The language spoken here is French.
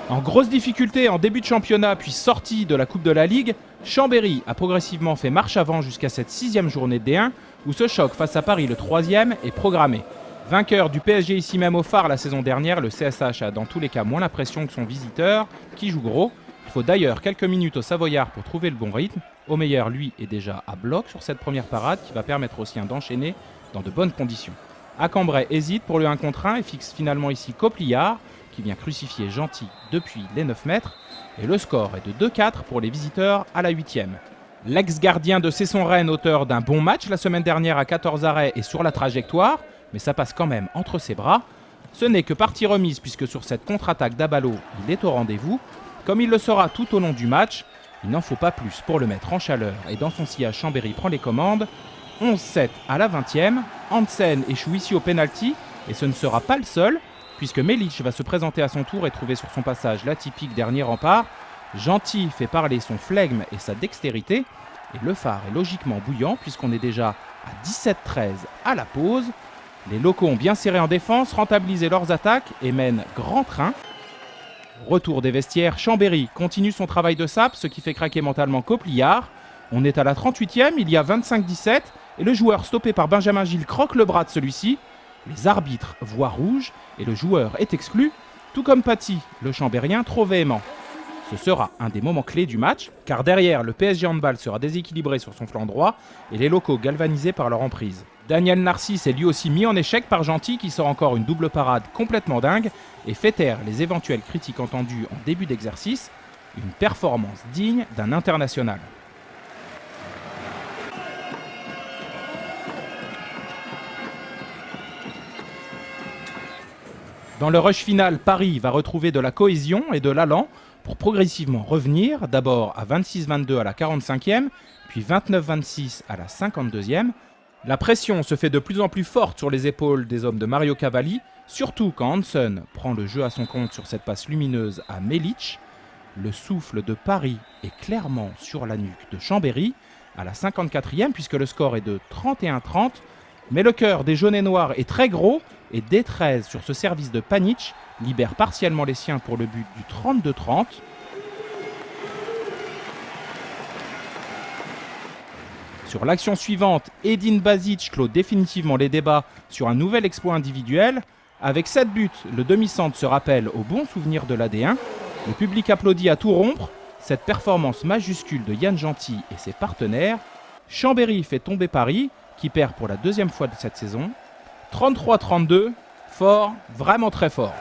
En grosse difficulté en début de championnat puis sortie de la Coupe de la Ligue, Chambéry a progressivement fait marche avant jusqu'à cette 6e journée de D1 où ce choc face à Paris, le 3e, est programmé. Vainqueur du PSG ici même au Phare la saison dernière, le CSH a dans tous les cas moins la pression que son visiteur, qui joue gros. Il faut d'ailleurs quelques minutes au Savoyard pour trouver le bon rythme. Au meilleur, lui, est déjà à bloc sur cette première parade qui va permettre aux siens d'enchaîner dans de bonnes conditions. À Cambrai hésite pour le 1 contre 1 et fixe finalement ici Copliard, qui vient crucifier Gentil depuis les 9 mètres. Et le score est de 2-4 pour les visiteurs à la 8e. L'ex-gardien de Cesson-Rennes, auteur d'un bon match la semaine dernière à 14 arrêts, est sur la trajectoire, mais ça passe quand même entre ses bras. Ce n'est que partie remise puisque sur cette contre-attaque d'Abalo, il est au rendez-vous. Comme il le sera tout au long du match, il n'en faut pas plus pour le mettre en chaleur et dans son sillage Chambéry prend les commandes. 11-7 à la 20e, Hansen échoue ici au pénalty et ce ne sera pas le seul puisque Melic va se présenter à son tour et trouver sur son passage l'atypique dernier rempart. Gentil fait parler son flegme et sa dextérité et le Phare est logiquement bouillant puisqu'on est déjà à 17-13 à la pause. Les locaux ont bien serré en défense, rentabilisé leurs attaques et mènent grand train. Retour des vestiaires, Chambéry continue son travail de sape, ce qui fait craquer mentalement Copliard. On est à la 38e, il y a 25-17 et le joueur stoppé par Benjamin Gilles croque le bras de celui-ci. Les arbitres voient rouge et le joueur est exclu, tout comme Paty, le Chambérien trop véhément. Ce sera un des moments clés du match, car derrière, le PSG Handball sera déséquilibré sur son flanc droit et les locaux galvanisés par leur emprise. Daniel Narcisse est lui aussi mis en échec par Gentil qui sort encore une double parade complètement dingue et fait taire les éventuelles critiques entendues en début d'exercice. Une performance digne d'un international. Dans le rush final, Paris va retrouver de la cohésion et de l'allant pour progressivement revenir, d'abord à 26-22 à la 45e, puis 29-26 à la 52e. La pression se fait de plus en plus forte sur les épaules des hommes de Mario Cavalli, surtout quand Hansen prend le jeu à son compte sur cette passe lumineuse à Melic. Le souffle de Paris est clairement sur la nuque de Chambéry, à la 54e, puisque le score est de 31-30. Mais le cœur des jaunes et noirs est très gros, et D13 sur ce service de Panic libère partiellement les siens pour le but du 32-30. Sur l'action suivante, Edin Basic clôt définitivement les débats sur un nouvel exploit individuel. Avec 7 buts, le demi-centre se rappelle au bon souvenir de l'AD1. Le public applaudit à tout rompre. Cette performance majuscule de Yann Gentil et ses partenaires. Chambéry fait tomber Paris, qui perd pour la 2e fois de cette saison. 33-32, fort, vraiment très fort.